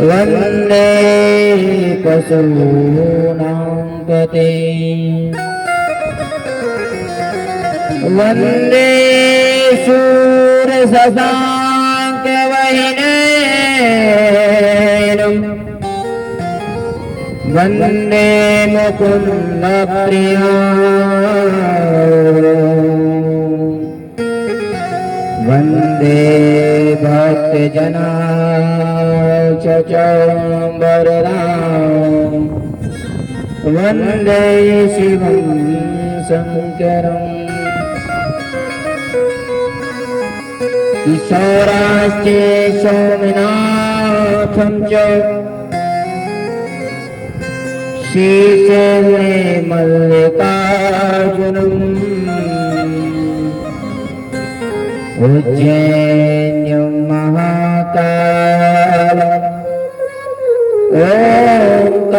वन्दे पशूनां पते वन्दे शूरशशाङ्कवहिने वन्दे मुकुन्दप्रिया वन्दे भक्तजना चचाम्बरराम वन्दे शिवं शङ्करम् किशोराश्च सोमनाथं च श्रीशैले मल्लिकार्जुनम् उज्जैन्यं महाकालम् ओंकारमलेश्वरम्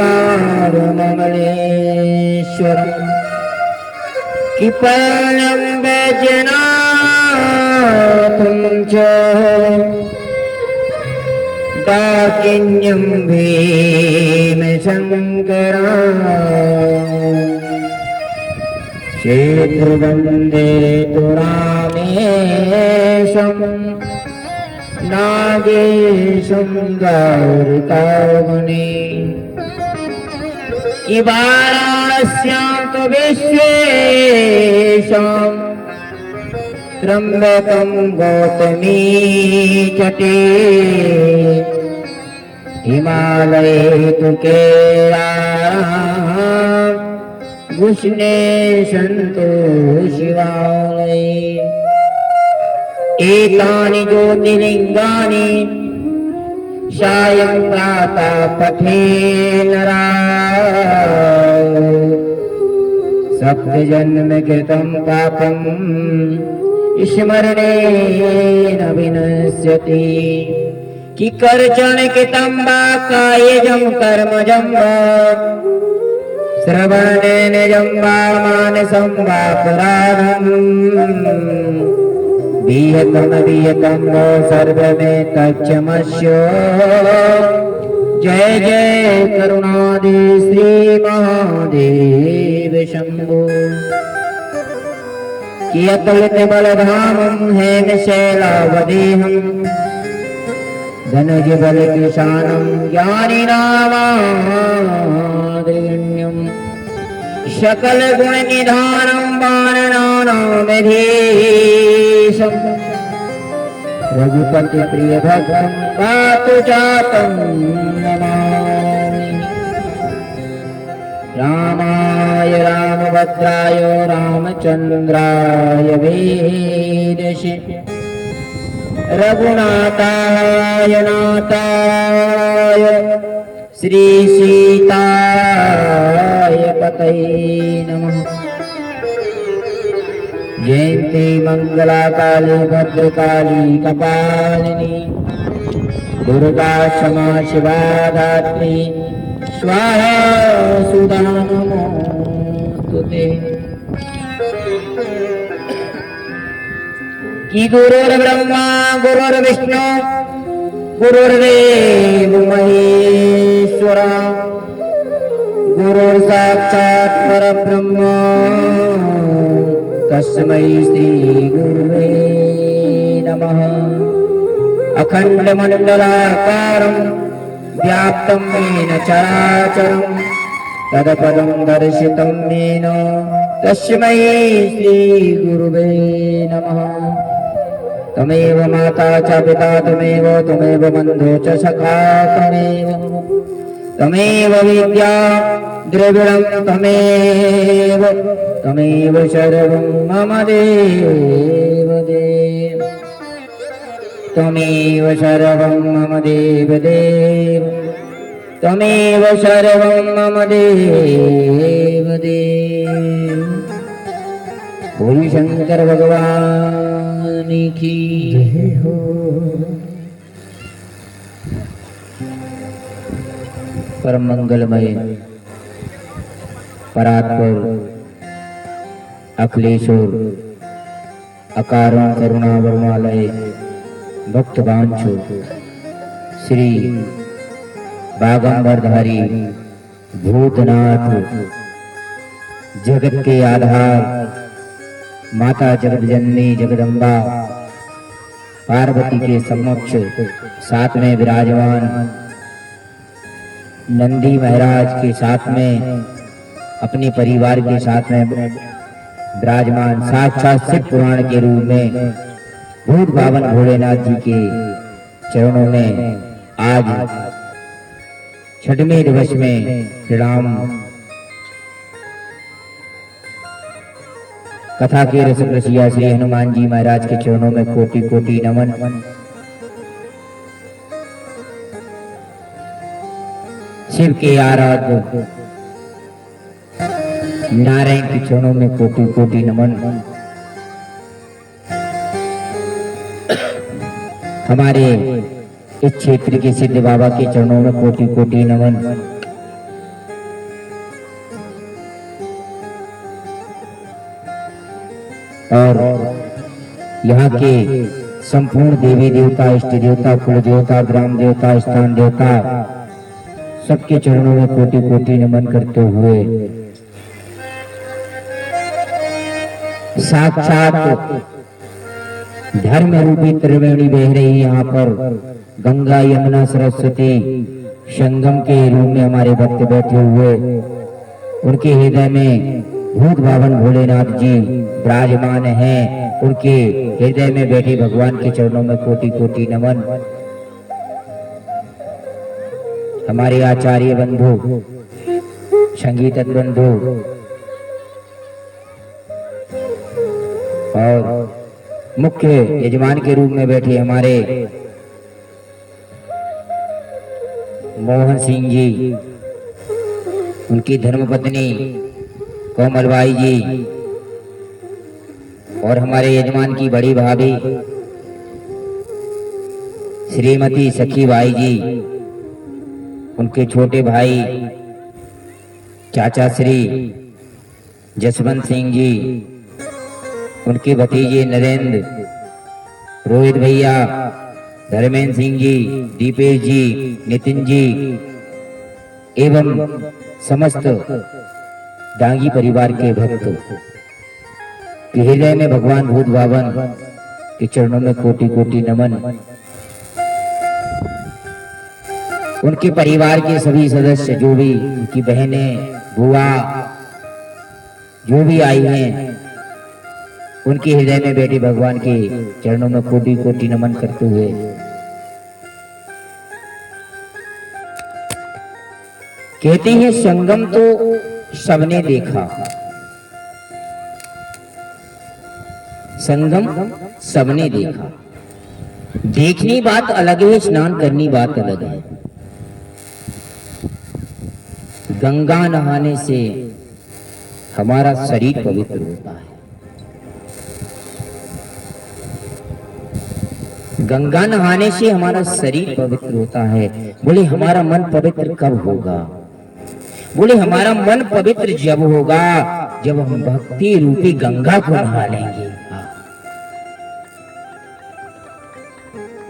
किपालं वैजनाथं च दाकिन्यं भीमशङ्करम् शेतुवन्दे तु रामेशं नागेशं गौरिकामणि वाराणस्यां तु विश्वेशं त्र्यम्बकं गौतमी तटे हिमालये तु केदारम् कृष्णे सन्तो शिवालये एतानि ज्योतिर्लिङ्गानि सायं प्रातः पठे नराः सप्तजन्म कृतं पापं स्मरणेन विनश्यति किकर्चन कृतं वा कायजं कर्मजं वा श्रवणेन वा मानसं वा पुराणम् विहतं वो सर्वमेतच्चमस्य जय जय करुणादि श्री महादेव शंभो कियतुलित बलधामं हेमशैलावदेहं धनुज बल किशानं ज्ञानिनामादिगण्यं सकल गुण निधानं वानराणामधीशं रघुपति प्रिय भक्तं पातु चातं नमामि रामाय रामभद्राय रामचन्द्राय वेदसे रघुनाथाय नाथाय श्री सीताय पतये नमः। जयन्ती मंगला काली भद्रकाली कपालिनी दुर्गा क्षमा शिवा धात्री स्वाहा सुधा नमोस्तुते। कि गुरुर्ब्रह्मा गुरुर्विष्णु गुरुर्देव महेश्वरा गुरुर्साक्षात् परब्रह्म तस्मै श्री गुरुवे नमः। अखण्डमण्डलाकारं व्याप्तं येन चराचरं तत्पदं दर्शितं येन तस्मै श्री गुरुवे नमः। तमेव माता च पिता तमेव बन्धो च सखा तमेव विद्या द्रविणं तमेव सर्वं मम देवदेव तमेव सर्वं मम देवदेव तमेव सर्वं मम देवदेव। बोल शंकर भगवान की जय हो। परम मंगलमय परात्पर अखिलेश्वर अकारण करुणा वरुणालय भक्तवांछो श्री बागंबरधारी भूतनाथ जगत के आधार माता जगतजननी जगदम्बा पार्वती के समक्ष साथ में विराजमान नंदी महाराज के साथ में अपने परिवार के साथ में विराजमान साक्षात शिव पुराण के रूप में भूत भावन भोलेनाथ जी के चरणों में आज छठवें दिवस में प्रणाम कथा के रस रसिया श्री हनुमान जी महाराज के चरणों में कोटि कोटि नमन। शिव के आराध्य नारायण के चरणों में कोटि कोटि नमन। हमारे इस क्षेत्र के सिद्ध बाबा के चरणों में कोटि कोटि नमन। और यहाँ के संपूर्ण देवी देवता इष्ट देवता कुल देवता ग्राम देवता स्थान देवता सबके चरणों में कोटि कोटि नमन करते हुए साक्षात धर्म रूपी त्रिवेणी बह रही यहाँ पर गंगा यमुना सरस्वती संगम के रूप में हमारे भक्त बैठे हुए उनके हृदय में भूत भावन भोलेनाथ जी विराजमान हैं। उनके हृदय में बैठे भगवान के चरणों में कोटि कोटि नमन। हमारे आचार्य बंधु संगीत बंधु और मुख्य यजमान के रूप में बैठे हमारे मोहन सिंह जी, उनकी धर्मपत्नी कोमलबाई जी और हमारे यजमान की बड़ी भाभी श्रीमती सखीबाई जी, उनके छोटे भाई चाचा श्री जसवंत सिंह जी, उनके भतीजे नरेंद्र, रोहित भैया, धर्मेंद्र सिंह जी, दीपेश जी, नितिन जी एवं समस्त डांगी परिवार के भक्त के हृदय में भगवान भूत भावन के चरणों में कोटि कोटि नमन। उनके परिवार के सभी सदस्य जो भी उनकी बहनें बुआ जो भी आई हैं उनके हृदय में बैठे भगवान के चरणों में कोटि कोटि नमन करते हुए कहते हैं संगम तो सबने देखा, संगम सबने देखा, देखनी बात अलग है, स्नान करनी बात अलग है। गंगा नहाने से हमारा शरीर पवित्र होता है। गंगा नहाने से हमारा शरीर पवित्र होता है। बोले हमारा मन पवित्र कब होगा? बोले हमारा मन पवित्र जब होगा जब हम भक्ति रूपी गंगा को नहा लेंगे।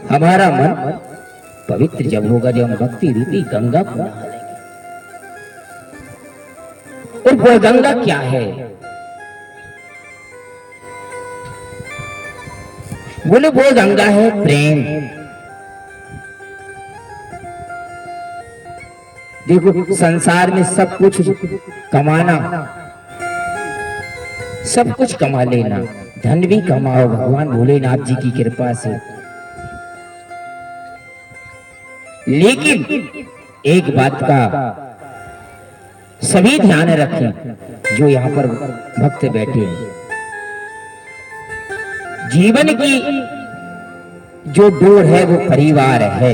हमारा मन पवित्र जब होगा जब हम भक्ति रूपी गंगा को नहा लेंगे। और वो गंगा क्या है? बोले वो गंगा है प्रेम। देखो संसार में सब कुछ कमाना, सब कुछ कमा लेना, धन भी कमाओ भगवान भोलेनाथ जी की कृपा से, लेकिन एक बात का सभी ध्यान रखें जो यहाँ पर भक्त बैठे हैं। जीवन की जो डोर है वो परिवार है।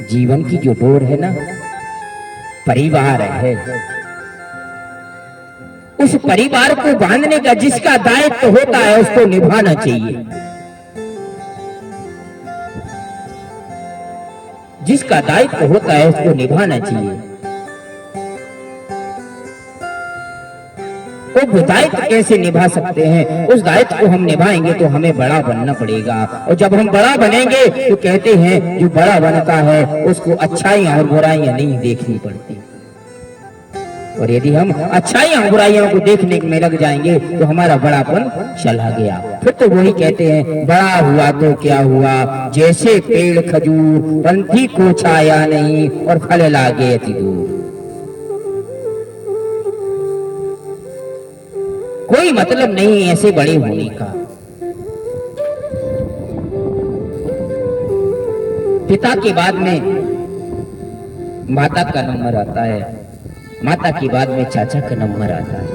जीवन की जो डोर है ना परिवार है। उस परिवार को बांधने का जिसका दायित्व होता है उसको निभाना चाहिए। जिसका दायित्व होता है उसको निभाना चाहिए। वो दायित्व कैसे निभा सकते हैं, उस दायित्व को हम निभाएंगे तो हमें बड़ा बनना पड़ेगा। और जब हम बड़ा बनेंगे तो कहते हैं जो बड़ा बनता है उसको अच्छाइयां और बुराइयां नहीं देखनी पड़ती। और यदि हम अच्छाइयां और बुराइयों को देखने में लग जाएंगे तो हमारा बड़ापन चला गया। फिर तो वही कहते हैं बड़ा हुआ तो क्या हुआ, जैसे पेड़ खजूर पंथी को छाया नहीं और फल लागे अति दूर। कोई मतलब नहीं ऐसे बड़े होने का। पिता के बाद में माता का नंबर आता है, माता के बाद में चाचा का नंबर आता है।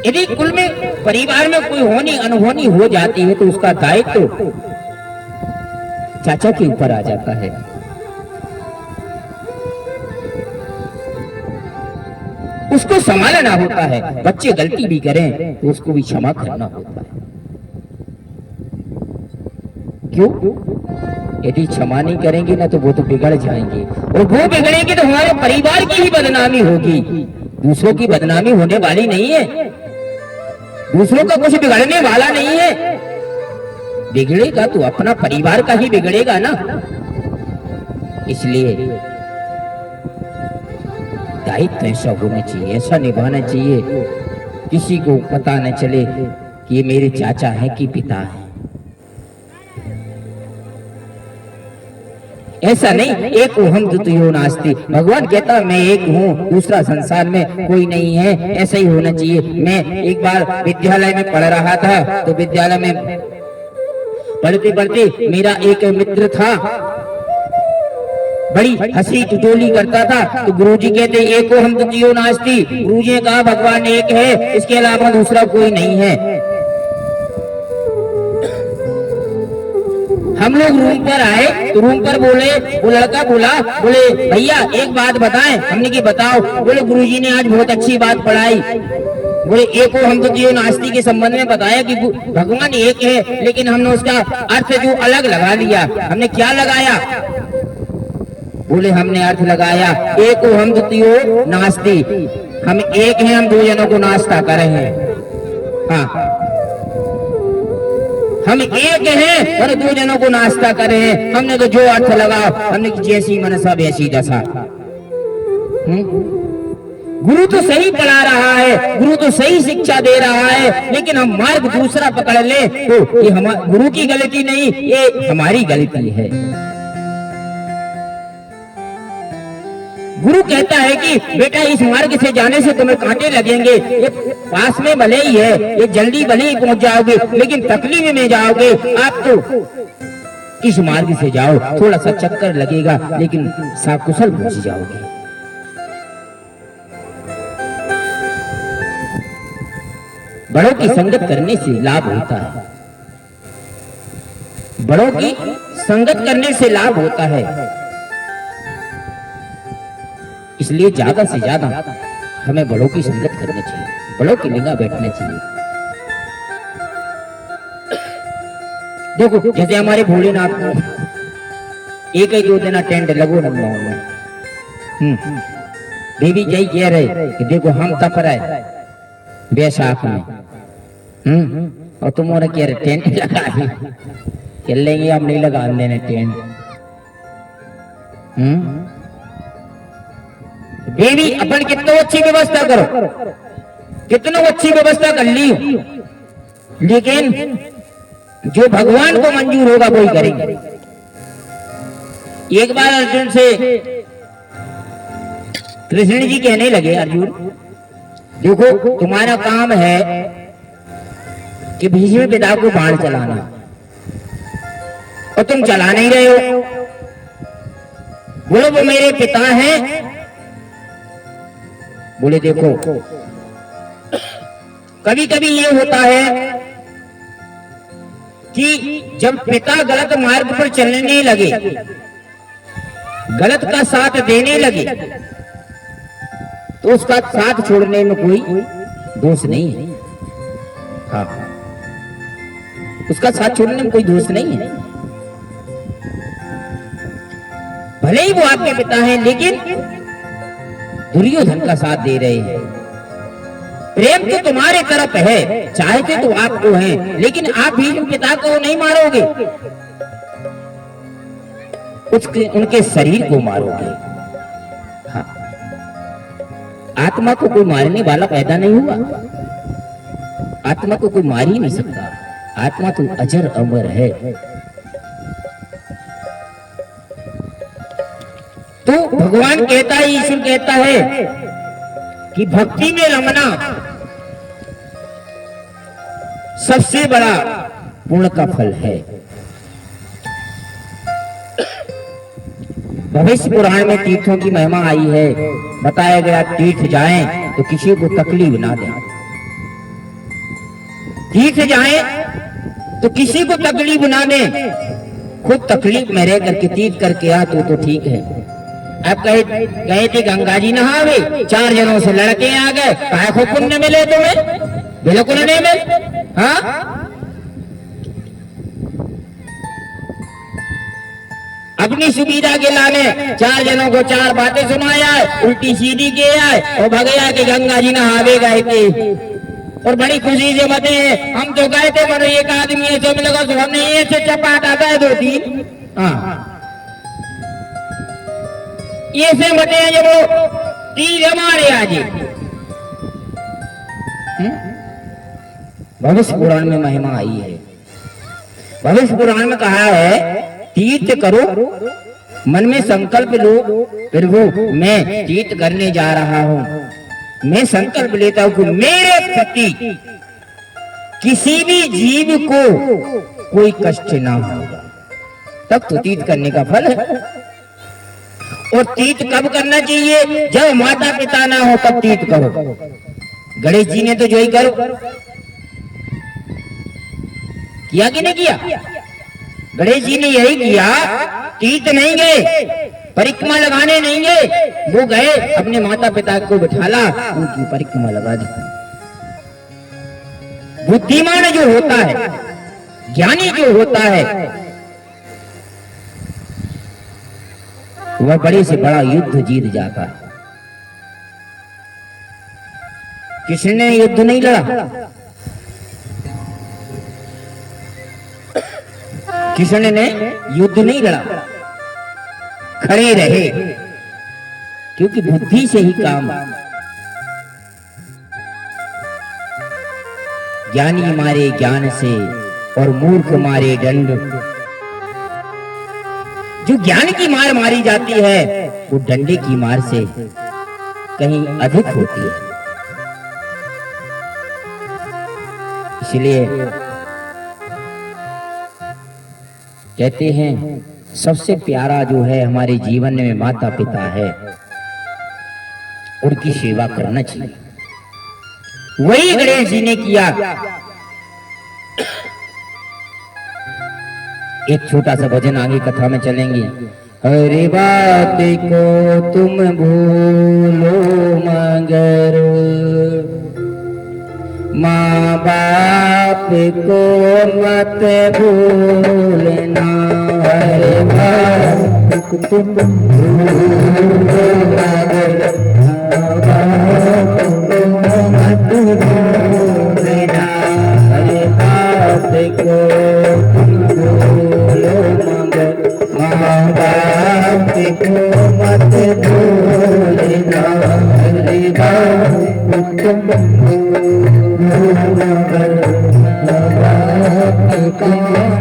यदि कुल में परिवार में कोई होनी अनहोनी हो जाती है तो उसका दायित्व तो चाचा के ऊपर आ जाता है। उसको संभालना होता है। बच्चे गलती भी करें तो उसको भी क्षमा करना होता है। क्यों? यदि क्षमा नहीं करेंगे ना तो वो तो बिगड़ जाएंगे, और वो बिगड़ेंगे तो हमारे परिवार की ही बदनामी होगी, दूसरों की बदनामी होने वाली नहीं है। दूसरों का कुछ बिगड़ने वाला नहीं है। बिगड़ेगा तो अपना परिवार का ही बिगड़ेगा ना। इसलिए दायित्व ऐसा होना चाहिए, ऐसा निभाना चाहिए किसी को पता न चले कि ये मेरे चाचा है कि पिता है। ऐसा नहीं, एक हम द्वितीयो नास्ति। भगवान कहता मैं एक हूँ, दूसरा संसार में कोई नहीं है। ऐसा ही होना चाहिए। मैं एक बार विद्यालय में पढ़ रहा था तो विद्यालय में पढ़ते पढ़ते मेरा एक मित्र था, बड़ी हंसी ठिठोली करता था। तो गुरुजी कहते एको हम द्वितीयो नास्ति। गुरुजी ने कहा भगवान एक है, इसके अलावा दूसरा कोई नहीं है। हम लोग रूम पर आए तो रूम पर बोले, वो लड़का बोला, बोले भैया एक बात बताएं। हमने की बताओ। बोले गुरुजी ने आज बहुत अच्छी बात पढ़ाई। बोले एक हम तो जीव नास्ति के संबंध में बताया कि भगवान एक है, लेकिन हमने उसका अर्थ जो अलग लगा लिया। हमने क्या लगाया? बोले हमने अर्थ लगाया एक हम द्वितीयो नास्ति। हम एक हैं, हम दो जनों को नाश्ता कर रहे हैं। हाँ, हम एक हैं और दो जनों को नाश्ता कर रहे हैं। हमने तो जो अर्थ लगाओ, हमने जैसी मनसा वैसी दशा। गुरु तो सही पढ़ा रहा है, गुरु तो सही शिक्षा दे रहा है, लेकिन हम मार्ग दूसरा पकड़ ले तो ये हमारे गुरु की गलती नहीं, ये हमारी गलती है। गुरु कहता है कि बेटा इस मार्ग से जाने से तुम्हें कांटे लगेंगे, ये पास में भले ही है, ये जल्दी भले ही पहुंच जाओगे, लेकिन तकलीफ में जाओगे। आप तो इस मार्ग से जाओ, थोड़ा सा चक्कर लगेगा लेकिन सकुशल पहुंच जाओगे। बड़ों की संगत करने से लाभ होता है, बड़ों की संगत करने से लाभ होता है। इसलिए ज्यादा से ज्यादा हमें बड़ों की संगत करनी चाहिए, बड़ों की निगाह बैठना चाहिए। देखो जैसे हमारे भोलेनाथ को एक ही दो दिन टेंट लगो नंबर में। देवी जय कह रहे कि देखो हम तप रहे बैसाख में, और तुम और कह रहे टेंट लगा दी। चल लेंगे, हम नहीं लगा देने टेंट। देवी अपन कितनो अच्छी व्यवस्था करो, कितनो अच्छी व्यवस्था कर ली, लेकिन जो भगवान को मंजूर होगा वही करेंगे। एक बार अर्जुन से कृष्ण जी कहने लगे, अर्जुन देखो तुम्हारा काम है कि भीष्म पिता को बाण चलाना, और तुम चला नहीं रहे हो। बोलो वो मेरे पिता हैं। बोले देखो कभी कभी ये होता है कि जब पिता गलत मार्ग पर चलने लगे, गलत का साथ देने लगे, तो उसका साथ छोड़ने में कोई दोष नहीं है। हाँ, उसका साथ छोड़ने में कोई दोष नहीं है। भले ही वो आपके पिता हैं, लेकिन दुर्योधन का साथ दे रहे हैं। प्रेम तो तुम्हारे तरफ है, चाहते तो आपको हैं, लेकिन आप भीष्म पिता को नहीं मारोगे, उनके शरीर को मारोगे। हाँ, आत्मा को कोई मारने वाला पैदा नहीं हुआ, आत्मा को कोई मार ही नहीं सकता, आत्मा तो अजर अमर है। तो भगवान कहता है, ईश्वर कहता है कि भक्ति में रमना सबसे बड़ा पुण्य का फल है। भविष्य पुराण में तीर्थों की महिमा आई है, बताया गया तीर्थ जाएं तो किसी को तकलीफ ना दें, तीर्थ जाएं तो किसी को तकलीफ ना दें, खुद तकलीफ में रह करके तीर्थ करके आ तो ठीक है। अब कहे थे गंगा जी नहावे, 4 जनों से लड़के आ गए, काहे को पुण्य मिले तुम्हें? बिल्कुल नहीं मिले। हाँ, अपनी सुविधा के लाने 4 जनों को 4 बातें सुनाया, उल्टी सीधी के आए और भगया के गंगा जी नहावे गए थे, और बड़ी खुशी से बते हम तो गए थे, मगर एक आदमी ऐसे मिलेगा तो हमने ये से चपाट आता है 2-3। हाँ, ये से बते हैं जब वो 3 हमारे आज। भविष्य पुराण में महिमा आई है, भविष्य पुराण में कहा है तीर्थ करो, मन में संकल्प लो, प्रभु मैं तीर्थ करने जा रहा हूं, मैं संकल्प लेता हूं कि मेरे प्रति किसी भी जीव को कोई कष्ट ना होगा, तब तो तीर्थ करने का फल है। और तीर्थ कब करना चाहिए? जब माता पिता ना हो तब तीर्थ करो। गणेश जी ने तो जो ही करो किया कि नहीं किया? गणेश जी ने यही किया, तीर्थ नहीं गए, परिक्रमा लगाने नहीं गए, वो गए अपने माता पिता को बिठाला, उनकी परिक्रमा लगा दी। बुद्धिमान जो होता है, ज्ञानी जो होता है, वह बड़े से बड़ा युद्ध जीत जाता है। कृष्ण ने युद्ध नहीं लड़ा, कृष्ण ने युद्ध नहीं लड़ा, खड़े रहे, क्योंकि बुद्धि से ही काम। ज्ञानी मारे ज्ञान से और मूर्ख मारे दंड। जो ज्ञान की मार मारी जाती है वो डंडे की मार से कहीं अधिक होती है। इसलिए कहते हैं सबसे प्यारा जो है हमारे जीवन में माता पिता है, उनकी सेवा करना चाहिए। वही गणेश जी ने किया। एक छोटा सा भजन आगे कथा में चलेंगे। हरे बात को तुम भूलो मगर माँ बाप को मत भूलना। हरे बात को तुम भूलो मगर माँ बाप को मत भूलना। हरे बात को माँ बाप को मत भूलना। हरे बाप को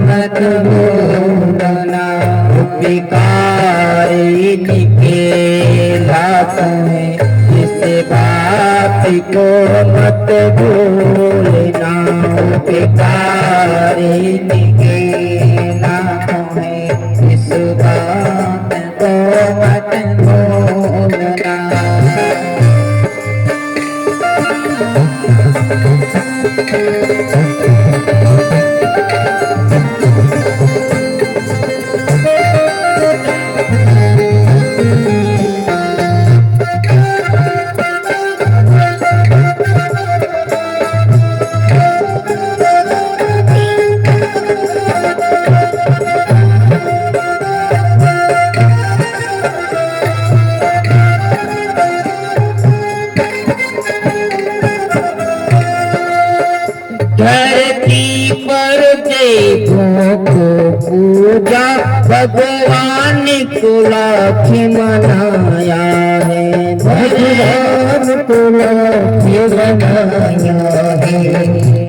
मत भूलना। विकार निकेला तुम्हें इस बात को मत भूलना। विकार निकेला तुम्हें इस बात को मत भूलना। पूजा भगवान को लाख मनाया है, भगवान को लाख मनाया है,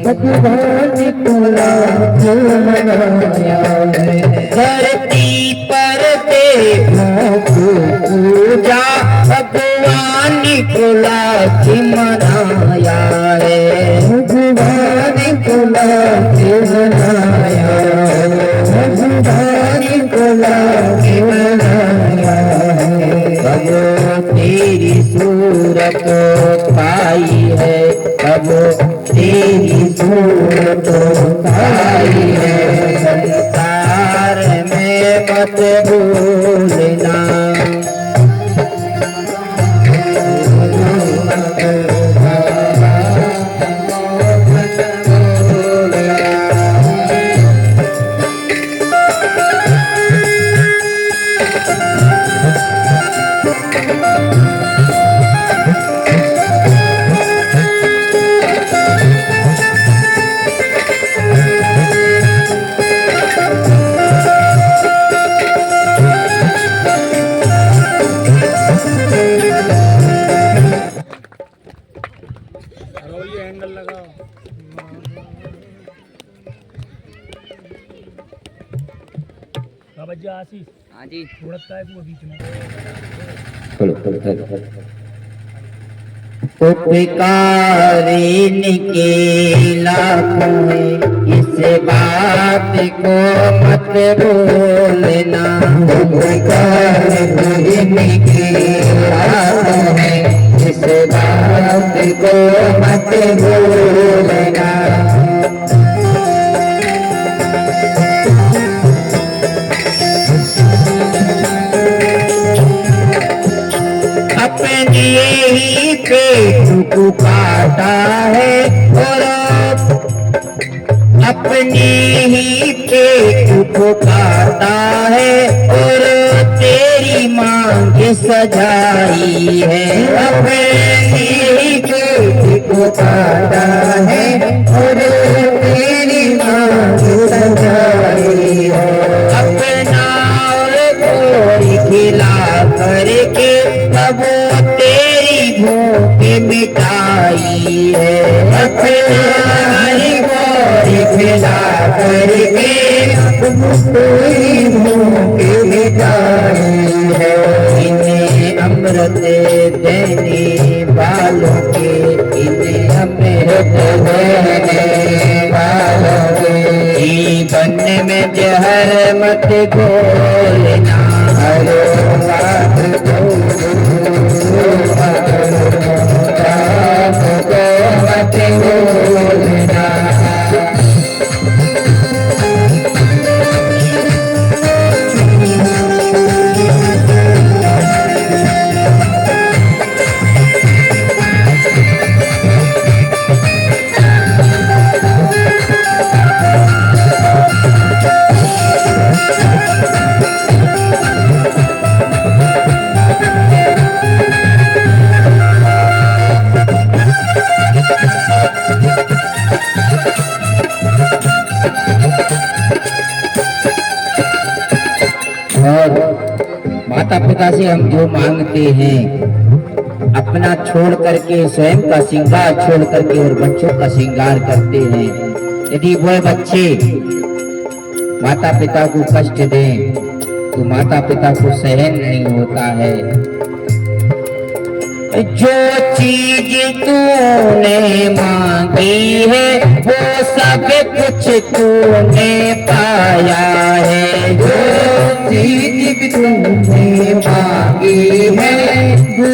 भगवान को लाख मनाया है। धरती पर देवों को पूजा भगवान को लाख मनाया है, भगवान को लाख मनाया है, भगवान को लाख मनाया है। कब तेरी सूरत पाई है, कब तेरी सूरत पाई है, संसार में मत भूलना। आशीष हाँ जी उड़ता है वो बीच में उपकारी निकेला कोई इस बात को मत भूलना, उपकारी निकेला कोई इस बात को मत भूलना। अपने ही पेट को काटा है और अपने ही पेट को काटा है और तेरी मांग सजाई है, अपने ही पेट को काटा है और तेरी मांग सजाई है। अपना और कोई खिला करके अब तेरी भूख मिटाई है, अपनी गोरी खिला करके तेरी भूख मिटाई है। इन्हें अमृत देने वालों के, इन्हें अमृत देने वालों के जीवन में जहर मत घोलना, हर बात को मत भूलना। और माता पिता से हम जो मांगते हैं अपना छोड़ करके, स्वयं का श्रृंगार छोड़ करके और बच्चों का श्रृंगार करते हैं। यदि वह बच्चे माता पिता को कष्ट दें तो माता पिता को सहन नहीं होता है। जो चीज तूने मांगी है वो सब कुछ तूने पाया है, जो चीज तूने मांगी है वो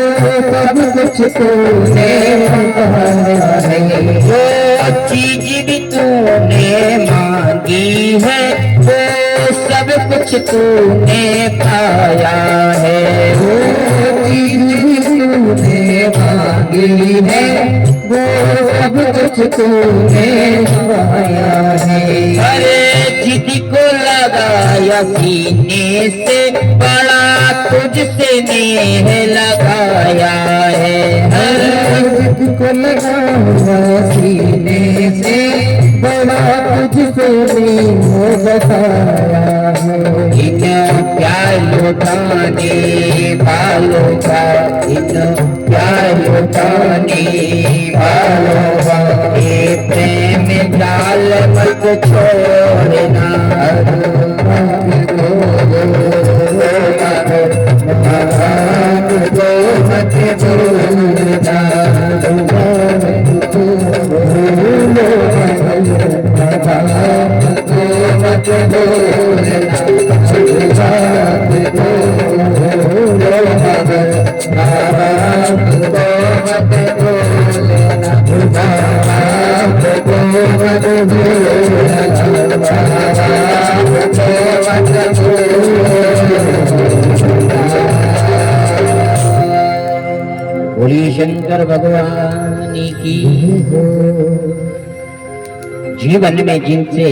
सब कुछ तूने पाया है, जो चीज भी तूने मांगी है वो सब कुछ तूने पाया है, वो चीज तूने मांगी है वो सब कुछ तूने पाया है। अरे जिद को लगाया सीने से बड़ा तुझसे नेह लगाया है, हर जिद को लगाया सीने से बड़ा तुझसे मैंने बताया है। इन प्यार लुटाने वालों का, इन प्यार लुटाने वालों का, ये प्रेम जाल मत छोड़ना। बोलिए शंकर भगवान की। जीवन में जिनसे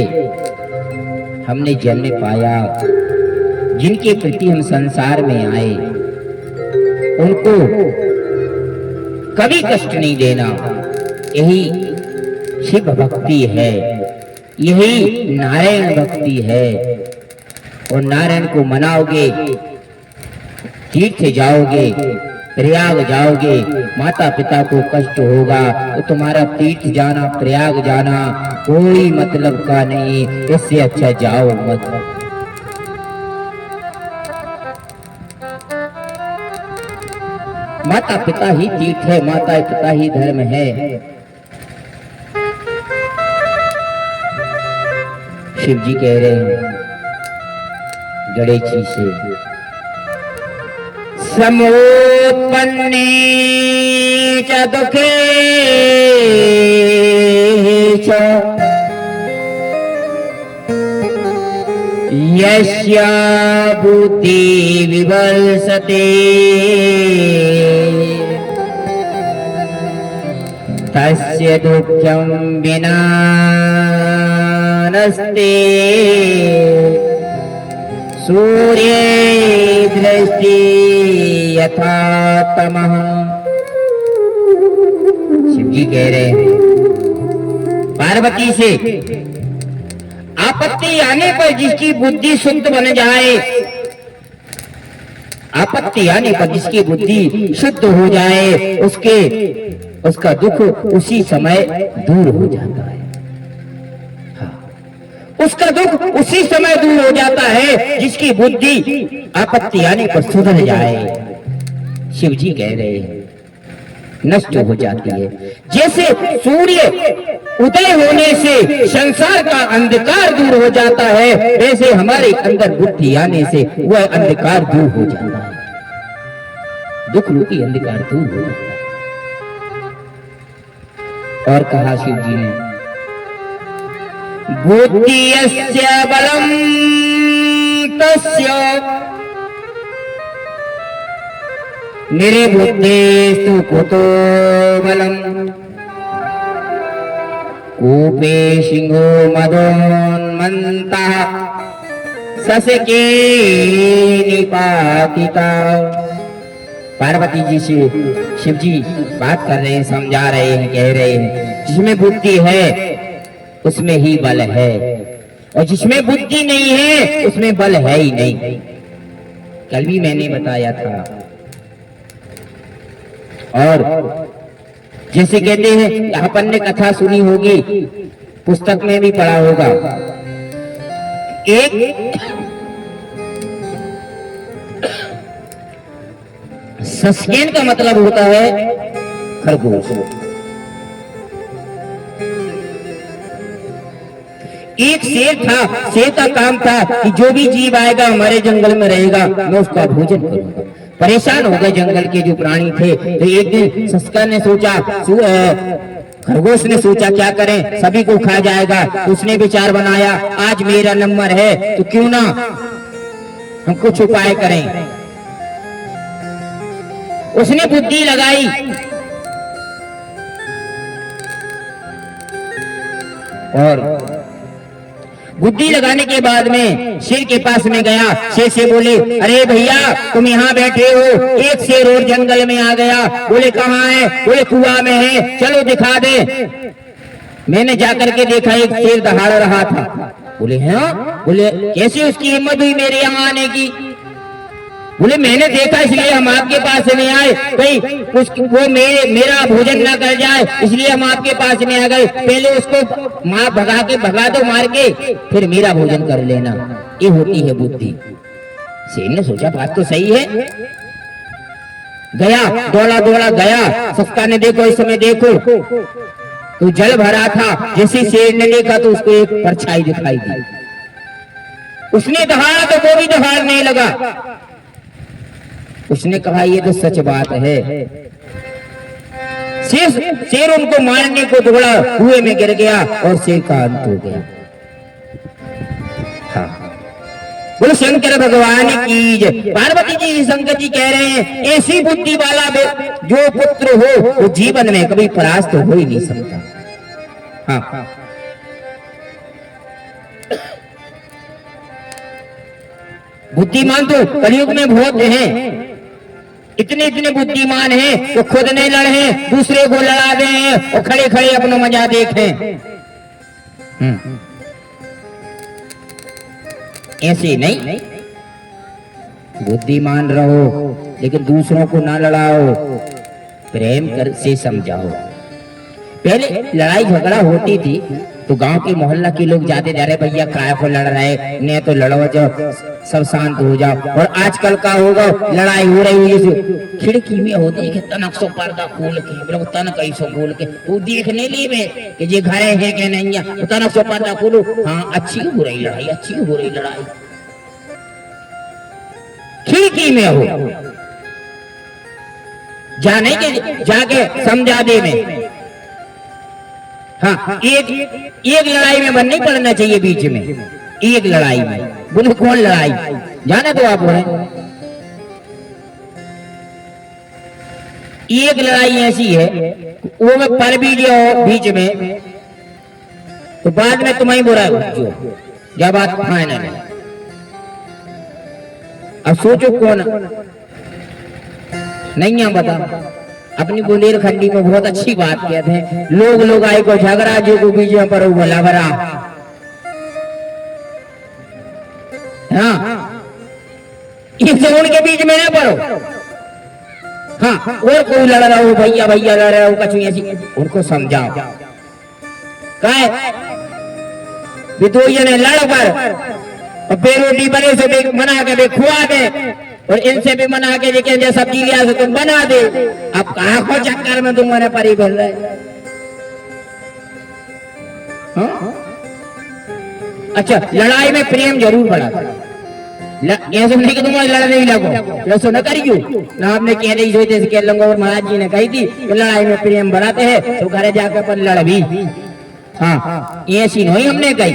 हमने जन्म पाया, जिनके प्रति हम संसार में आए, उनको कभी कष्ट नहीं देना, यही शिव भक्ति है, यही नारायण भक्ति है। और नारायण को मनाओगे, तीर्थ जाओगे, प्रयाग जाओगे, माता पिता को कष्ट होगा तो तुम्हारा तीर्थ जाना, प्रयाग जाना कोई मतलब का नहीं, इससे अच्छा जाओ मत। माता पिता ही तीर्थ है, माता पिता ही धर्म है। शिव जी कह रहे हैं गणेश जी से, समोत्पन्ने च दुखे च यस्या बुद्धि विवर्सते तस्य दुःखं विना नस्ते सूर्य दृष्टि यथा तमः। शिव जी कह रहे हैं पार्वती से, आपत्ति आने पर जिसकी बुद्धि शुद्ध बन जाए, आपत्ति आने पर जिसकी बुद्धि शुद्ध हो जाए, उसका दुख उसी समय दूर हो जाता है। उसका दुख उसी समय दूर हो जाता है जिसकी बुद्धि आपत्ति आने पर सुधर जाए। शिव जी कह रहे हैं नष्ट हो जाती है। जैसे सूर्य उदय होने से संसार का अंधकार दूर हो जाता है, वैसे हमारे अंदर बुद्धि आने से वह अंधकार दूर हो जाता है, दुख रूपी अंधकार दूर हो जाता है। और कहा शिव जी ने, बुद्धियस्य बलम तस्य निर्बुद्धिस्तु कुतो बलम, कूपे सिंहो मदोन्मत्तः ससके निपातिता। पार्वती जी से शिव जी बात कर रहे हैं, समझा रहे हैं, कह रहे हैं जिसमें बुद्धि है उसमें ही बल है, और जिसमें बुद्धि नहीं है उसमें बल है ही नहीं। कल भी मैंने बताया था। और जैसे कहते हैं, अपन ने कथा सुनी होगी, पुस्तक में भी पढ़ा होगा, एक सस्केन का मतलब होता है खरगोश। एक शेर था, शेर का काम था कि जो भी जीव आएगा हमारे जंगल में रहेगा मैं उसका भोजन करूंगा। परेशान हो गए जंगल के जो प्राणी थे, तो एक दिन सस्का ने सोचा, खरगोश ने सोचा क्या करें, सभी को खा जाएगा। तो उसने विचार बनाया, आज मेरा नंबर है तो क्यों ना हम कुछ उपाय करें। उसने बुद्धि लगाई और बुद्धि लगाने के बाद में शेर के पास में गया। शेर से बोले, अरे भैया तुम यहाँ बैठे हो, एक शेर और जंगल में आ गया। बोले कहाँ है? बोले कुआं में है, चलो दिखा दे। मैंने जाकर के देखा एक शेर दहाड़ रहा था। बोले हैं? बोले कैसे उसकी हिम्मत हुई मेरे यहाँ आने की? बोले मैंने देखा इसलिए हम आपके पास में आए, कहीं वो मेरा भोजन ना कर जाए इसलिए हम आपके पास में आ गए। पहले उसको मार भगा दो मार के, फिर मेरा भोजन कर लेना। ये होती है बुद्धि। शेर ने सोचा बात तो सही है, गया दौड़ा गया। सस्ता ने देखो इस समय देखो तो जल भरा था। जैसे शेर ने देखा तो उसको एक परछाई दिखाई दी। उसने दहाड़ा तो वो भी दहाड़ने लगा। उसने कहा ये तो सच बात है। शेर उनको मारने को दौड़ा, कुएं में गिर गया और शेर का अंत हो गया। हाँ, बोलो शंकर भगवान की जय। पार्वती जी शंकर जी कह रहे हैं ऐसी बुद्धि वाला जो पुत्र हो वो जीवन में कभी परास्त हो ही नहीं सकता। हाँ, बुद्धिमान तो कलयुग में बहुत हैं। इतने बुद्धिमान हैं तो खुद नहीं लड़े, दूसरे को लड़ा दें और खड़े खड़े अपना मजा देखें। ऐसे नहीं, बुद्धिमान रहो लेकिन दूसरों को ना लड़ाओ, प्रेम कर से समझाओ। पहले लड़ाई झगड़ा होती थी तो गांव के मोहल्ला के लोग जाते जा रहे भैया काय को लड़ रहे ने तो लड़ो जाओ सब शांत हो जाओ। और आजकल का होगा लड़ाई हो रही है खिड़की में होती है तनक सो पर्दा खोल के तन कैसो खोल के वो देखने लिए में कि ये घरे है कि नहीं है, तनक सो पर्दा खोलो। हाँ अच्छी हो रही लड़ाई, अच्छी हो रही लड़ाई खिड़की में हो जाने के जाके समझा दे में। हाँ, एक लड़ाई में बन नहीं पड़ना चाहिए बीच में, एक लड़ाई में। बोले कौन लड़ाई जाने तो आप बोले एक लड़ाई ऐसी है वो में पर भी जो बीच में तो बाद में तुम्हें बुरा जब बात फाइनल है। अब सोचो कौन नहीं है बता। अपनी बुंदेलखंडी में बहुत अच्छी बात कहते हैं लोग आए को झगड़ा जो को बीच में पर वो लबरा। हाँ, इस उनके बीच में ना पड़ो। हाँ, और कोई लड़ रहा हो भैया लड़ रहा हो कछु ऐसी उनको समझाओ काय दो जने लड़ पर और बेरोटी बने से मना के खुआ दे और इनसे भी मना के लेकिन सब्जी लिया से तुम बना दे। अब कहा को चक्कर में तुम्हारे परी बन रहे। हाँ? अच्छा, लड़ाई में प्रेम जरूर बढ़ा ऐसे नहीं कि तुम्हारे लड़ने ही लगो ऐसा न करियो ना। आपने कह रही सोचते कह लूंगा और महाराज जी ने कही थी कि लड़ाई में प्रेम बढ़ाते हैं तो घरे जाकर पर लड़ भी। हाँ, ऐसी नहीं हमने कही।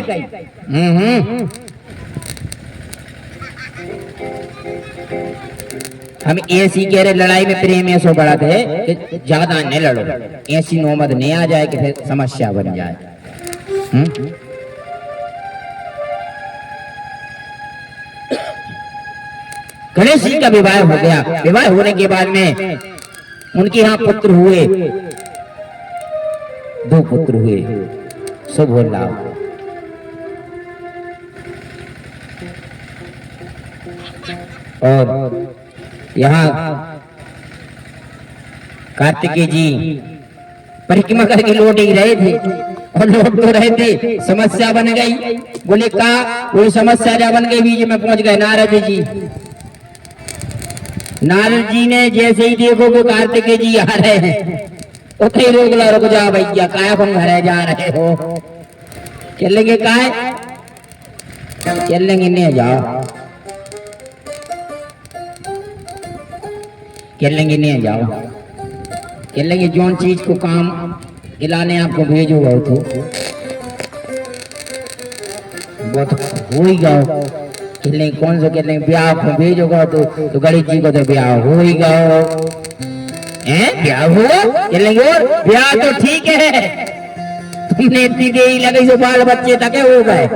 हम ऐसी कह रहे लड़ाई में प्रेम ऐसा बढ़ाते हैं कि ज्यादा न लड़ो, ऐसी नौबत नहीं आ जाए कि फिर समस्या बन जाए। गणेश जी का विवाह हो गया। विवाह होने के बाद में उनके यहाँ पुत्र हुए, 2 पुत्र हुए शुभ और लाभ। और यहाँ कार्तिकेय जी परिक्रमा करके लौट ही रहे थे और लौट तो रहे थे, समस्या बन गई। बोले का कोई समस्या जा बन गई, बीच में पहुंच गए नारद जी। नारद जी ने जैसे ही देखो कि कार्तिकेय जी आ रहे हैं उठे रोक ला, रुक जा भैया काय तुम घरे जा रहे हो? चलेंगे काय? चलेंगे नहीं जाओ, चलेंगे नहीं जाओ, चलेंगे जौन चीज को काम दिलाने आपको भेजो बहुत हो ही जाओ। चलेंगे कौन सा चलेंगे ब्याह को भेजोगा तो गणेश जी को तो ब्याह हो ही गया है। ब्याह हो चलेंगे और ब्याह तो ठीक है, तुमने इतनी देरी लगी जो बाल बच्चे तक हो गए।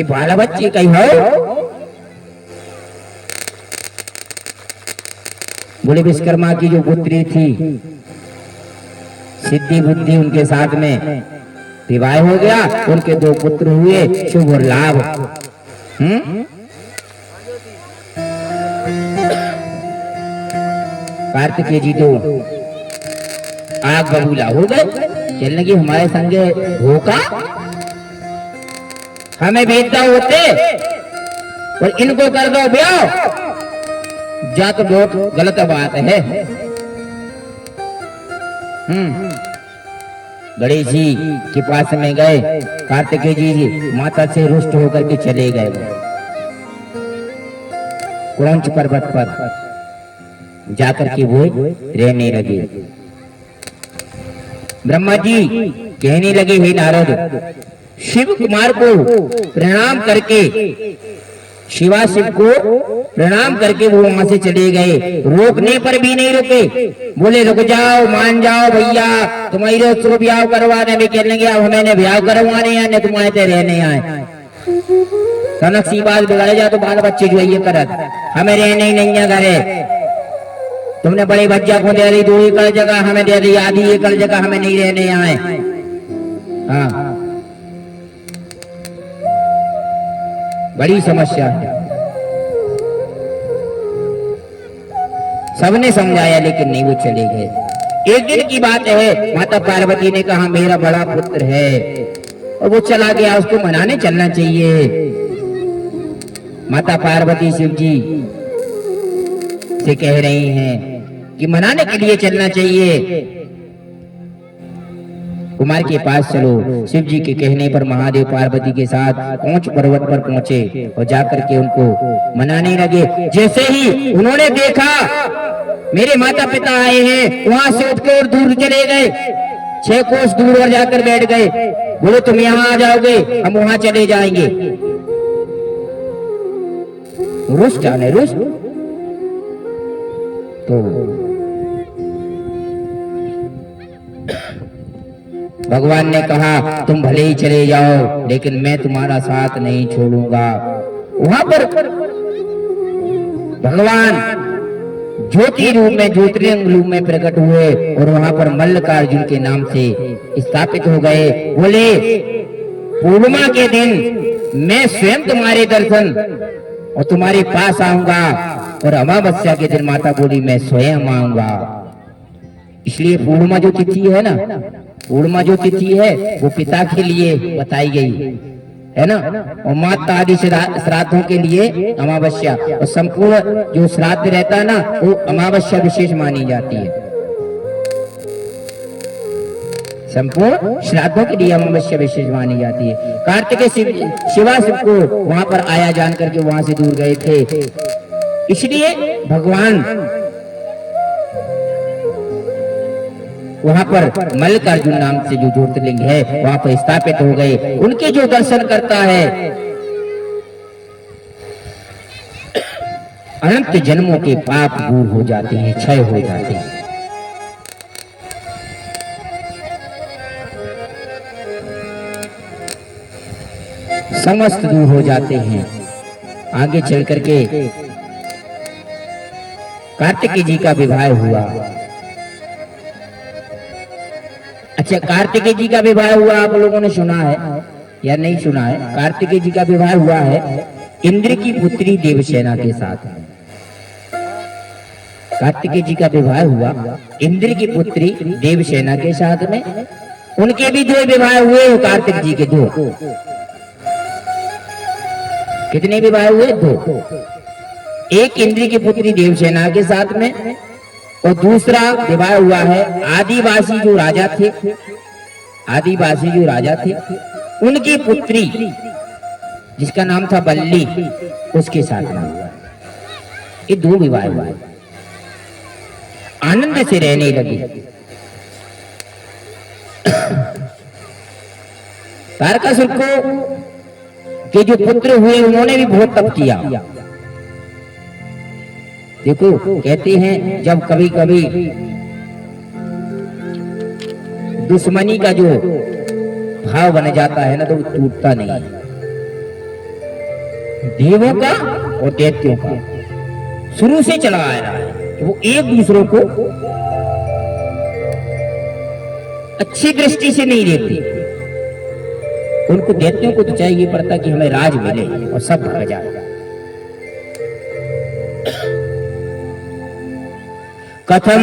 बाल बच्चे कहीं हो? बोले विश्वकर्मा की जो पुत्री थी सिद्धि बुद्धि उनके साथ में विवाह हो गया, उनके 2 पुत्र हुए, शुभ और लाभ। कार्तिकेय जी तो आग बबूला हो गए, चलने की हमारे संगे धोखा, हमें भेजता होते और इनको कर दो ब्याह, जा तो बहुत गलत बात है। गणेश जी के पास में गए, कार्तिकेय जी माता से रुष्ट होकर के चले गए क्रौंच पर्वत पर जाकर के वो रहने लगे। ब्रह्मा जी कहने लगे, हे नारद, शिव कुमार को प्रणाम करके, शिवा शिव को प्रणाम करके वो वहां से चले गए, रोकने पर भी नहीं रुके, बोले रुक जाओ, मान जाओ भैया, तुम्हारे तो ब्याह करवाने में कहने गया, हमें ब्याह करवाने आए, तुम्हारे ते रहने आए। कनक सी बात बिगड़ जा तो बाल बच्चे जो ये करत, हमें रहने ही नहीं है घरे, तुमने बड़े बच्चा को दे दी 2 एकड़ जगह, हमें दे दी आधी एकड़ जगह, हमें नहीं रहने आए। हाँ, बड़ी समस्या है। सबने समझाया लेकिन नहीं, वो चले गए। एक दिन की बात है, माता पार्वती ने कहा मेरा बड़ा पुत्र है, और वो चला गया, उसको मनाने चलना चाहिए। माता पार्वती शिव जी से कह रही हैं कि मनाने के लिए चलना चाहिए, कुमार के पास चलो। शिव जी के कहने पर महादेव पार्वती के साथ ऊंच पर्वत पर पहुंचे और जाकर के उनको मनाने लगे। जैसे ही उन्होंने देखा मेरे माता पिता आए हैं, वहां से उठ के और दूर चले गए, 6 कोस दूर और जाकर बैठ गए। बोले तुम यहाँ आ जाओगे, हम वहां चले जाएंगे। रुष्ट आने रुष्ट तो भगवान ने कहा तुम भले ही चले जाओ, लेकिन मैं तुम्हारा साथ नहीं छोड़ूंगा। वहां पर भगवान ज्योति रूप में, ज्योतिर्लिंग रूप में प्रकट हुए और वहां पर मल्लिकार्जुन के नाम से स्थापित हो गए। बोले पूर्णिमा के दिन मैं स्वयं तुम्हारे दर्शन और तुम्हारे पास आऊंगा, और अमावस्या के दिन माता बोली मैं स्वयं आऊंगा। इसलिए पूर्णिमा जो तिथि है ना, पूर्णिमा जो तिथि है वो पिता के लिए बताई गई है ना, और माता आदि श्राद्धों के लिए अमावस्या, और संपूर्ण जो श्राद्ध रहता है ना वो अमावस्या विशेष मानी जाती है। संपूर्ण श्राद्धों के लिए अमावस्या विशेष मानी जाती है। कार्तिकेय शिवा शिव को वहां पर आया जान करके वहां से दूर गए थे, इसलिए भगवान वहां पर मल्लिकार्जुन नाम से जो ज्योतिर्लिंग है वहां पर स्थापित हो गए। उनके जो दर्शन करता है अनंत जन्मों के पाप दूर हो जाते हैं, क्षय हो जाते हैं। समस्त दूर हो जाते हैं। आगे चल करके कार्तिकेय जी का विवाह हुआ। अच्छा, कार्तिकेय जी का विवाह हुआ, आप लोगों ने सुना है या नहीं सुना है? कार्तिकेय जी का विवाह हुआ है इंद्र की पुत्री देवसेना के साथ। कार्तिकेय जी का विवाह हुआ इंद्र की पुत्री देवसेना के साथ में। उनके भी 2 विवाह हुए, कार्तिक जी के 2। कितने विवाह हुए? 2। एक इंद्र की पुत्री देवसेना के साथ में, और दूसरा विवाह हुआ है आदिवासी जो राजा थे, आदिवासी जो राजा थे उनकी पुत्री जिसका नाम था बल्ली, उसके साथ में हुआ। ये 2 विवाह हुआ। आनंद से रहने लगे। तारकासुर को के जो पुत्र हुए उन्होंने भी बहुत तप किया। देखो कहते हैं जब कभी कभी दुश्मनी का जो भाव बन जाता है ना तो वो टूटता नहीं है। देवों का और दैत्यों का शुरू से चला आ रहा है, वो एक दूसरों को अच्छी दृष्टि से नहीं देखते। उनको दैत्यों को तो चाहिए पड़ता कि हमें राज मिले और सब भाग जाए। कथम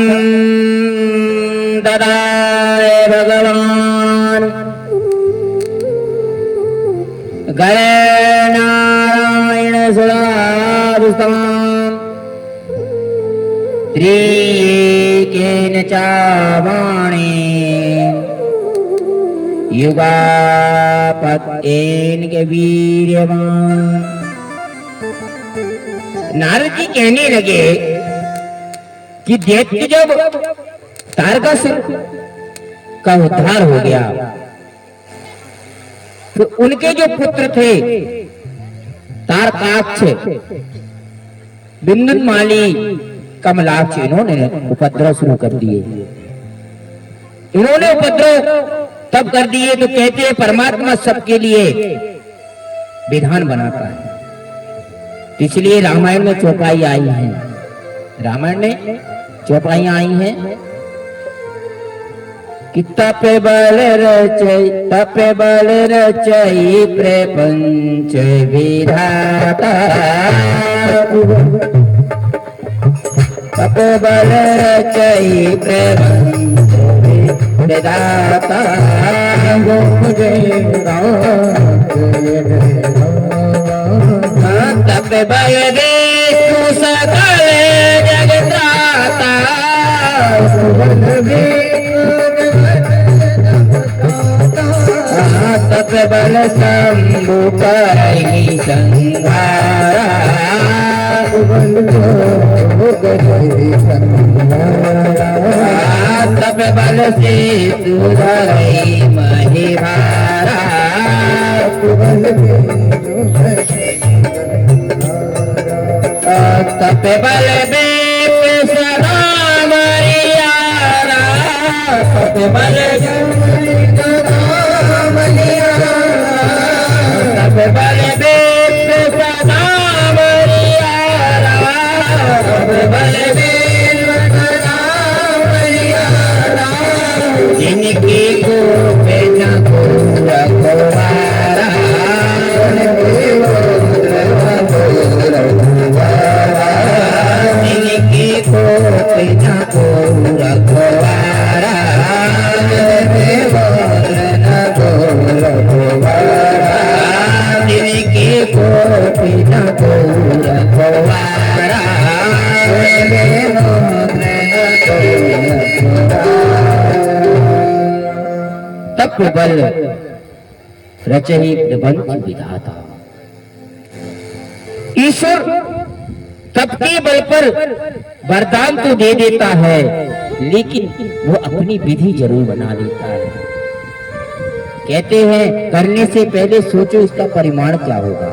ददाए भगवान गए नारायण सुरादुस्तम त्रिकेन चावाणे युगापत्येन के वीर्यवान। नारद जी कहने लगे कि दैत्य जब तारकासुर का उद्धार हो गया तो उनके जो पुत्र थे तारकाक्ष, बिंदुमाली, कमलाक्ष, इन्होंने उपद्रव शुरू कर दिए। इन्होंने उपद्रव तब कर दिए तो कहते हैं परमात्मा सबके लिए विधान बनाता है। इसलिए रामायण में चौपाई आई है, रामायण में चौपाइयां आई हैं कि तप बल रचई प्रपंच विधाता, तप बल रचई प्रपंच विधाता, तप बल विष्णु सकल जगत्राता, तप बल शंभु करहि संहारा, तप बल से धरई महिभारा, तप बल सदा मरियारा, तप बल तप बल सदा मरियारा, तप बल सदा मरियारा, जिनकी को पे न को रखवारा, जिनकी को पे न को रखवारा, जिनकी को पे न को रखवारा, तप बल रचहि प्रपंच विधाता। ईश्वर तप के बल पर वरदान तो दे देता है लेकिन वो अपनी विधि जरूर बना देता है। कहते हैं करने से पहले सोचो इसका परिमाण क्या होगा।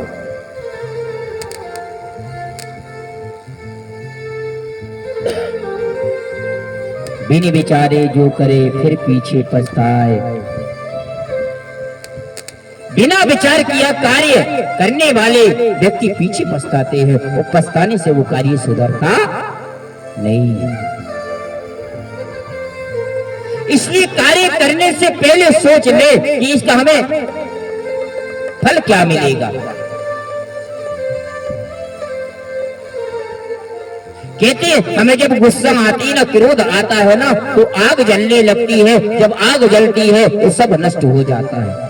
बिन विचारे जो करे फिर पीछे पछताए। बिना विचार किया कार्य करने वाले व्यक्ति पीछे पछताते हैं और पछताने से वो कार्य सुधरता नहीं। इसलिए कार्य करने से पहले सोच ले कि इसका हमें फल क्या मिलेगा। कहते हैं हमें जब गुस्सा आती है ना, क्रोध आता है ना, तो आग जलने लगती है। जब आग जलती है तो सब नष्ट हो जाता है।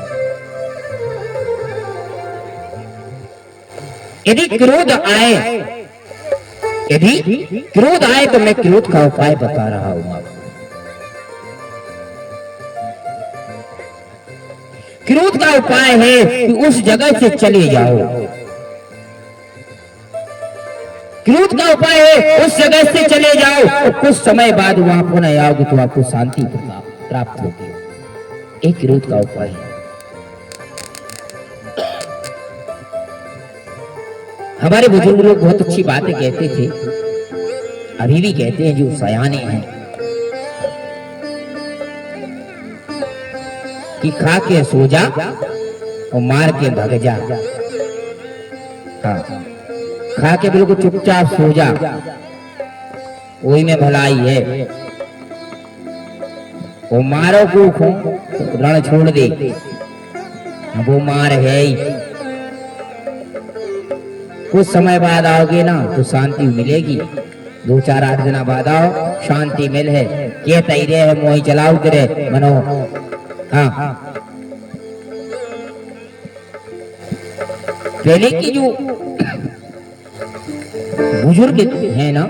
यदि क्रोध आए तो मैं क्रोध का उपाय बता रहा हूं आपको। क्रोध का उपाय है कि उस जगह से चले जाओ। क्रोध का उपाय है उस जगह से चले जाओ और कुछ समय बाद वहां पुनः आओगे तो आपको शांति प्राप्त होगी। एक क्रोध का उपाय है। हमारे बुजुर्ग लोग बहुत अच्छी बातें कहते थे, अभी भी कहते हैं जो सयाने हैं, कि खा के सो जा और मार के भग जा। हाँ, खा के बिल्कुल चुपचाप सो जा, वही में भलाई है। वो मारो को रण छोड़ दे, वो मार है ही। कुछ समय बाद आओगे ना तो शांति मिलेगी। 2-4-8 दिन बाद आओ, शांति मिल है। ये तैरे है मोही चलाओ तेरे मनो। हाँ, पहले की जो बुजुर्ग हैं ना,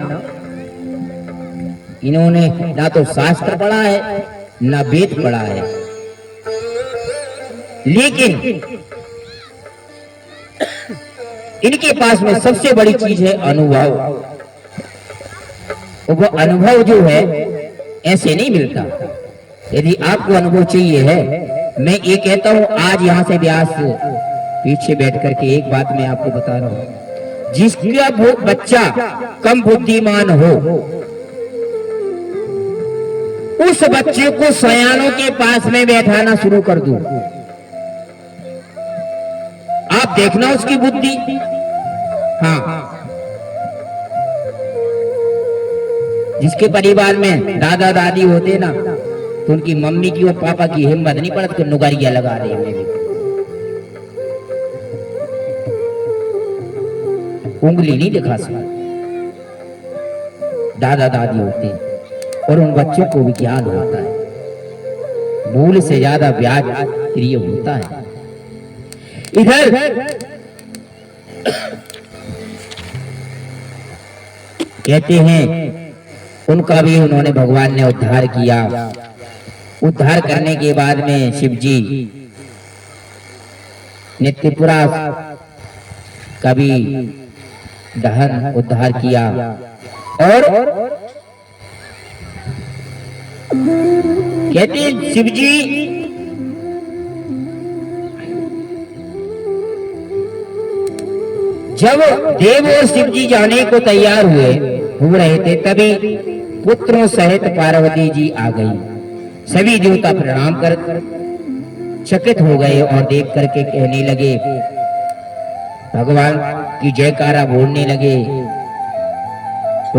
इन्होंने ना तो शास्त्र पढ़ा है ना वेद पढ़ा है, लेकिन इनके पास में सबसे बड़ी चीज है अनुभव। वो अनुभव जो है ऐसे नहीं मिलता। यदि आपको अनुभव चाहिए है, मैं ये कहता हूं, आज यहां से व्यास पीछे बैठ करके एक बात मैं आपको बता रहा हूं, जिसका बच्चा कम बुद्धिमान हो, उस बच्चे को सयानों के पास में बैठाना शुरू कर दो। आप देखना उसकी बुद्धि। हाँ, जिसके परिवार में दादा दादी होते ना, तो उनकी मम्मी की और पापा की हिम्मत नहीं पड़ती कि नुगारिया लगा दे। उंगली नहीं दिखा सकते, दादा दादी होते हैं, और उन बच्चों को भी ज्ञान होता है। मूल से ज्यादा ब्याज प्रिय होता है। इधर कहते हैं उनका भी उन्होंने भगवान ने उद्धार किया। उद्धार करने के बाद में शिव जी ने त्रिपुरा का भी दहन उद्धार किया। और कहते हैं शिव जी जब देव और शिव जी जाने को तैयार हो रहे थे, तभी पुत्रों सहित पार्वती जी आ गई। सभी देवता प्रणाम कर चकित हो गए और देख करके कहने लगे, भगवान की जयकारा बोलने लगे,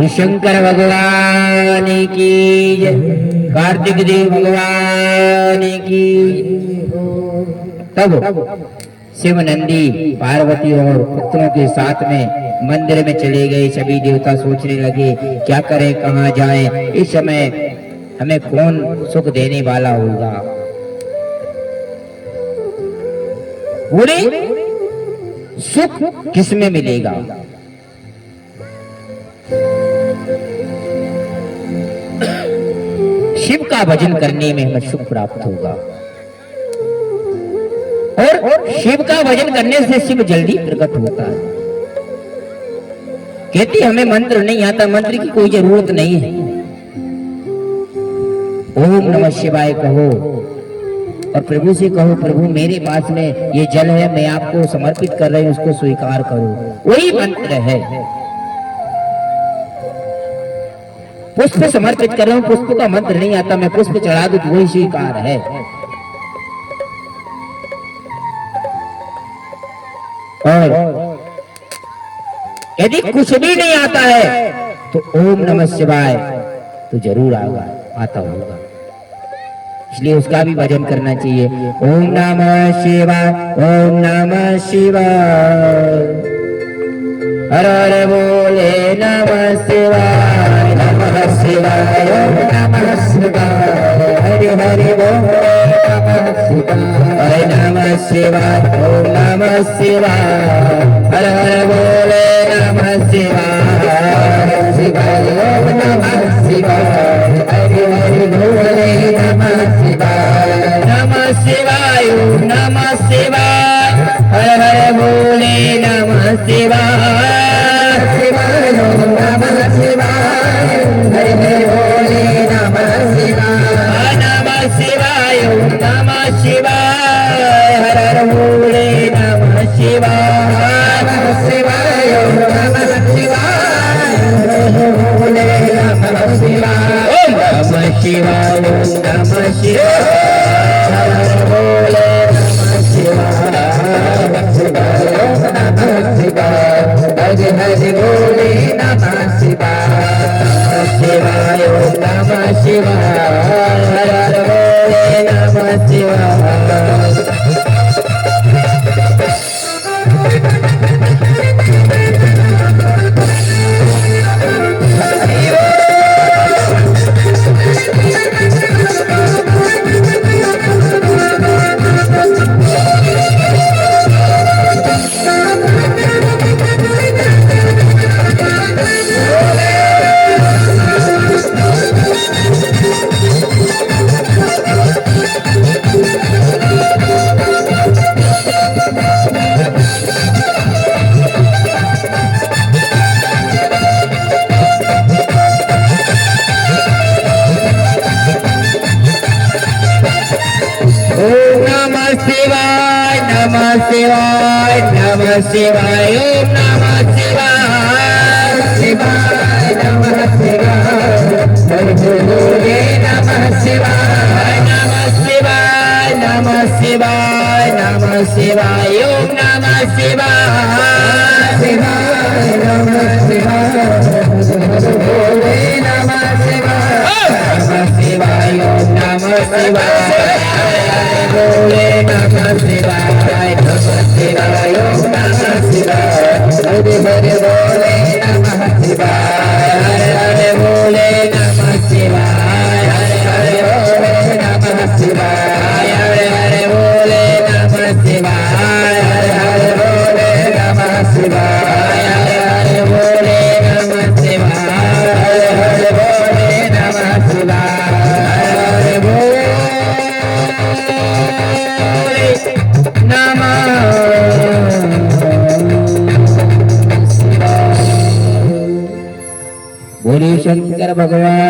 शंकर भगवान की जय, कार्तिक देव भगवान की। तब शिव नंदी पार्वती और पुत्रों के साथ में मंदिर में चले गए। सभी देवता सोचने लगे क्या करें, कहां जाएं, इस समय हमें कौन सुख देने वाला होगा। बोले सुख किसमें मिलेगा। शिव का भजन करने में हमें सुख प्राप्त होगा, और शिव का भजन करने से शिव जल्दी प्रकट होता है। कहती हमें मंत्र नहीं आता, मंत्र की कोई जरूरत नहीं है। ओम नमः शिवाय कहो और प्रभु से कहो, प्रभु मेरे पास में ये जल है, मैं आपको समर्पित कर रही हूं, उसको स्वीकार करो। वही मंत्र है। पुष्प समर्पित कर रहा हूं, पुष्प का मंत्र नहीं आता, मैं पुष्प चढ़ा दूं तो वही स्वीकार है। और यदि कुछ भी नहीं आता है तो ओम नमः शिवाय तो जरूर आता होगा। इसलिए उसका भी भजन करना चाहिए। ओम नमः शिवाय, ओम नमः शिवाय, हर हर बोले नमः शिवाय, नमः शिवाय, ओम नमः शिवाय, हरि हरि बोले नमः शिवाय, नमः शिवाय, ओम नमः शिवाय, हर हर बोले नमः शिवाय, शिवाय ओम नमः शिवाय, हरि हरि बोले नमः शिवाय, नमः शिवाय, ओम नमः शिवाय, हर हर बोले नमः शिवाय, शिवाय ओम नमः शिवाय, हरि हरि बोले नमः शिवाय, नमः शिवाय, ओम नमः शिवाय, हर हर बोले नमः शिवाय, नमः शिवाय, ओम नमः शिवाय, बोले नमः शिवाय, ओम नमः शिवाय, ओम नमः शिवाय, हर हर बोले नमः शिवाय, नमः शिवाय, ओम नमः शिवाय, हरि हरि बोले नमः शिवाय, नमः शिवाय, ओम नमः शिवाय, हर हर ओम नमः शिवाय नमः शिवाय नमः शिवाय ओम नमः शिवाय शिवाय नमः शिवाय हरि बोले नमः शिवाय नमः शिवाय नमः शिवाय नमः शिवाय ओम नमः शिवाय शिवाय नमः शिवाय हरि बोले नमः शिवाय नमः शिवाय ओम नमः शिवाय बोले नमः शिवाय नमः शिवाय ओम नमः शिवाय हरे हरे बोले नमः शिवाय हरे हरे बोले नमः शिवाय हरे हरे बोले नमः शिवाय हरे हरे बोले नमः शिवाय हरे हरे बोले नमः शिवाय हरे हरे बोले नमः शिवाय हरे हरे बोले नमः शिवाय हरे हरे बोले नमः बोले शंकर भगवान।